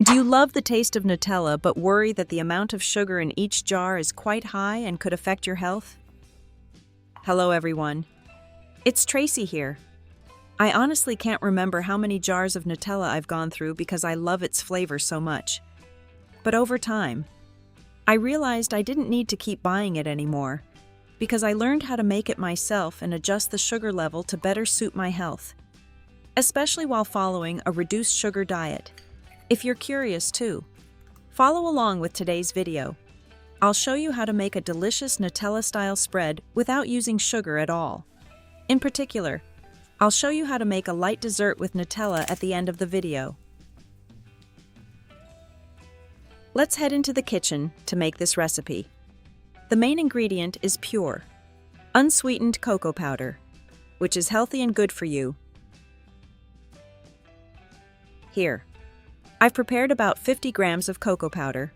Do you love the taste of Nutella but worry that the amount of sugar in each jar is quite high and could affect your health? Hello everyone. It's Tracy here. I honestly can't remember how many jars of Nutella I've gone through because I love its flavor so much. But over time, I realized I didn't need to keep buying it anymore because I learned how to make it myself and adjust the sugar level to better suit my health, especially while following a reduced sugar diet. If you're curious too, follow along with today's video. I'll show you how to make a delicious Nutella-style spread without using sugar at all. In particular, I'll show you how to make a light dessert with Nutella at the end of the video. Let's head into the kitchen to make this recipe. The main ingredient is pure, unsweetened cocoa powder, which is healthy and good for you. Here, I've prepared about 50 grams of cocoa powder.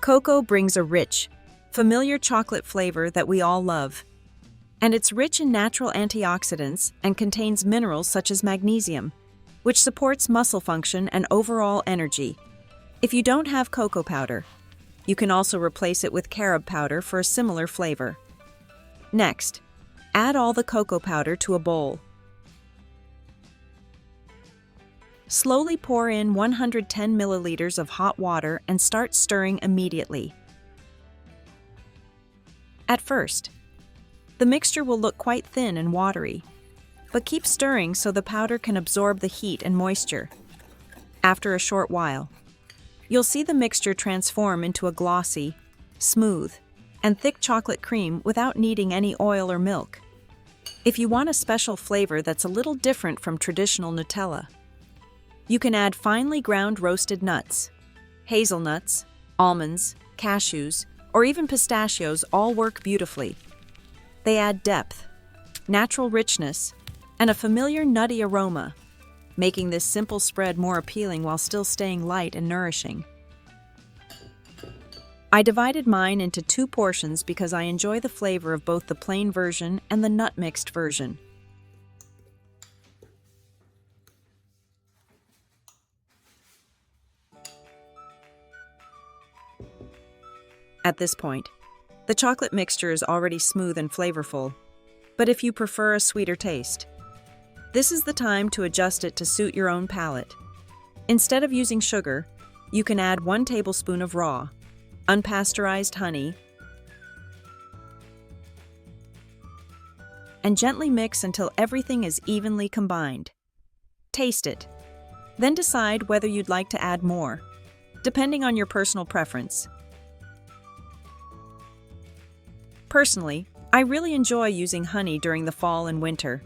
Cocoa brings a rich, familiar chocolate flavor that we all love. And it's rich in natural antioxidants and contains minerals such as magnesium, which supports muscle function and overall energy. If you don't have cocoa powder, you can also replace it with carob powder for a similar flavor. Next, add all the cocoa powder to a bowl. Slowly pour in 110 milliliters of hot water and start stirring immediately. At first, the mixture will look quite thin and watery, but keep stirring so the powder can absorb the heat and moisture. After a short while, you'll see the mixture transform into a glossy, smooth, and thick chocolate cream without needing any oil or milk. If you want a special flavor that's a little different from traditional Nutella, you can add finely ground roasted nuts. Hazelnuts, almonds, cashews, or even pistachios all work beautifully. They add depth, natural richness, and a familiar nutty aroma, making this simple spread more appealing while still staying light and nourishing. I divided mine into 2 portions because I enjoy the flavor of both the plain version and the nut-mixed version. At this point, the chocolate mixture is already smooth and flavorful, but if you prefer a sweeter taste, this is the time to adjust it to suit your own palate. Instead of using sugar, you can add 1 tablespoon of raw, unpasteurized honey, and gently mix until everything is evenly combined. Taste it, then decide whether you'd like to add more, depending on your personal preference. Personally, I really enjoy using honey during the fall and winter.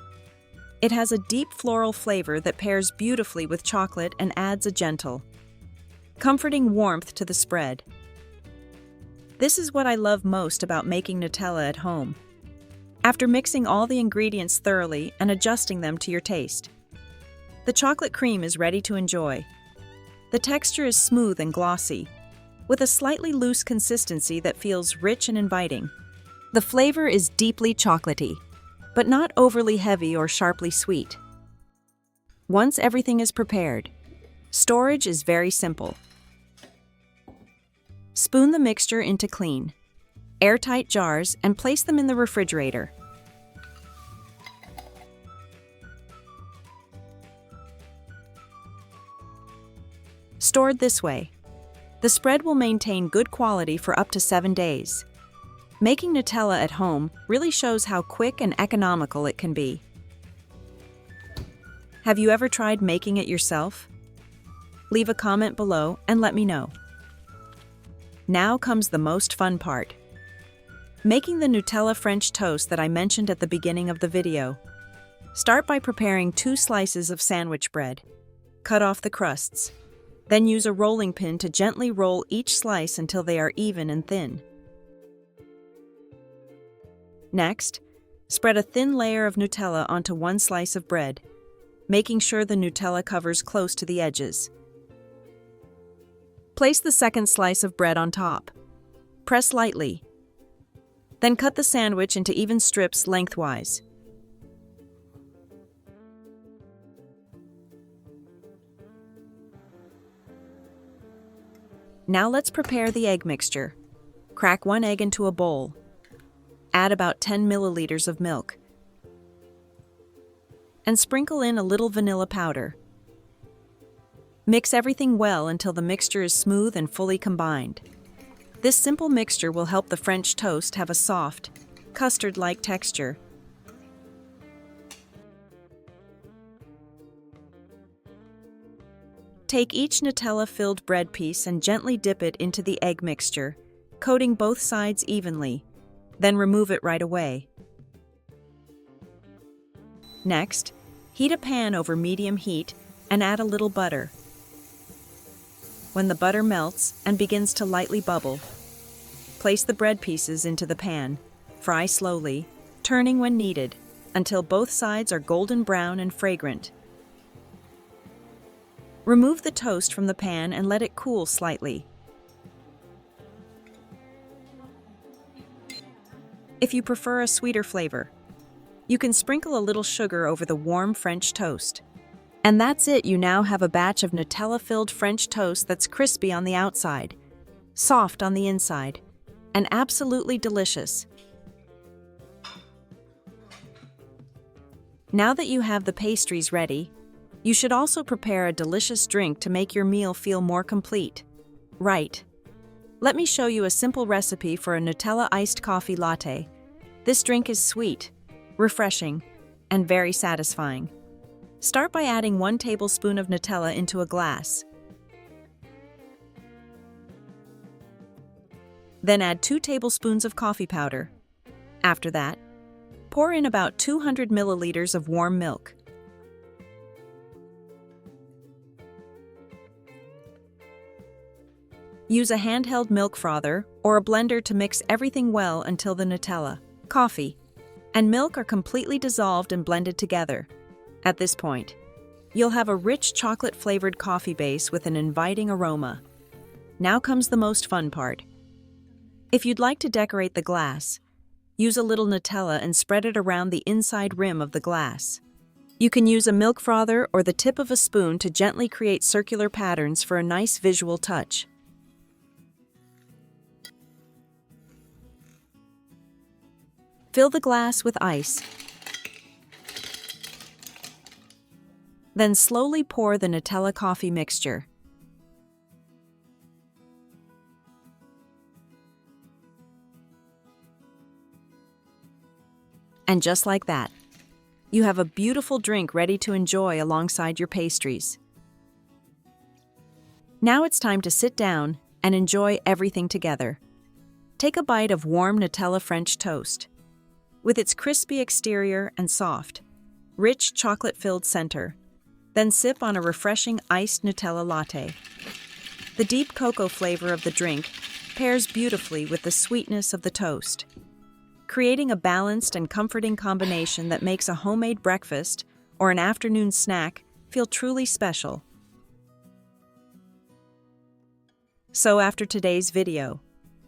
It has a deep floral flavor that pairs beautifully with chocolate and adds a gentle, comforting warmth to the spread. This is what I love most about making Nutella at home. After mixing all the ingredients thoroughly and adjusting them to your taste, the chocolate cream is ready to enjoy. The texture is smooth and glossy, with a slightly loose consistency that feels rich and inviting. The flavor is deeply chocolatey, but not overly heavy or sharply sweet. Once everything is prepared, storage is very simple. Spoon the mixture into clean, airtight jars and place them in the refrigerator. Stored this way, the spread will maintain good quality for up to 7 days. Making Nutella at home really shows how quick and economical it can be. Have you ever tried making it yourself? Leave a comment below and let me know. Now comes the most fun part. Making the Nutella French toast that I mentioned at the beginning of the video. Start by preparing 2 slices of sandwich bread. Cut off the crusts. Then use a rolling pin to gently roll each slice until they are even and thin. Next, spread a thin layer of Nutella onto 1 slice of bread, making sure the Nutella covers close to the edges. Place the second slice of bread on top. Press lightly. Then cut the sandwich into even strips lengthwise. Now let's prepare the egg mixture. Crack 1 egg into a bowl. Add about 10 milliliters of milk. And sprinkle in a little vanilla powder. Mix everything well until the mixture is smooth and fully combined. This simple mixture will help the French toast have a soft, custard-like texture. Take each Nutella-filled bread piece and gently dip it into the egg mixture, coating both sides evenly. Then remove it right away. Next, heat a pan over medium heat and add a little butter. When the butter melts and begins to lightly bubble, place the bread pieces into the pan. Fry slowly, turning when needed, until both sides are golden brown and fragrant. Remove the toast from the pan and let it cool slightly. If you prefer a sweeter flavor, you can sprinkle a little sugar over the warm French toast. And that's it, you now have a batch of Nutella-filled French toast that's crispy on the outside, soft on the inside, and absolutely delicious. Now that you have the pastries ready, you should also prepare a delicious drink to make your meal feel more complete. Right. Let me show you a simple recipe for a Nutella iced coffee latte. This drink is sweet, refreshing, and very satisfying. Start by adding 1 tablespoon of Nutella into a glass. Then add 2 tablespoons of coffee powder. After that, pour in about 200 milliliters of warm milk. Use a handheld milk frother or a blender to mix everything well until the Nutella, coffee, and milk are completely dissolved and blended together. At this point, you'll have a rich chocolate-flavored coffee base with an inviting aroma. Now comes the most fun part. If you'd like to decorate the glass, use a little Nutella and spread it around the inside rim of the glass. You can use a milk frother or the tip of a spoon to gently create circular patterns for a nice visual touch. Fill the glass with ice. Then slowly pour the Nutella coffee mixture. And just like that, you have a beautiful drink ready to enjoy alongside your pastries. Now it's time to sit down and enjoy everything together. Take a bite of warm Nutella French toast. With its crispy exterior and soft, rich chocolate-filled center. Then sip on a refreshing iced Nutella latte. The deep cocoa flavor of the drink pairs beautifully with the sweetness of the toast, creating a balanced and comforting combination that makes a homemade breakfast or an afternoon snack feel truly special. So after today's video,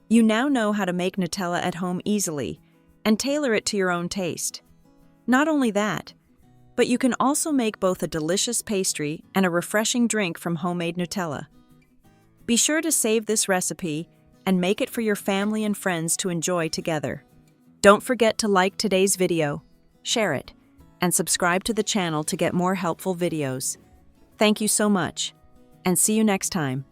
you now know how to make Nutella at home easily and tailor it to your own taste. Not only that, but you can also make both a delicious pastry and a refreshing drink from homemade Nutella. Be sure to save this recipe and make it for your family and friends to enjoy together. Don't forget to like today's video, share it, and subscribe to the channel to get more helpful videos. Thank you so much, and see you next time.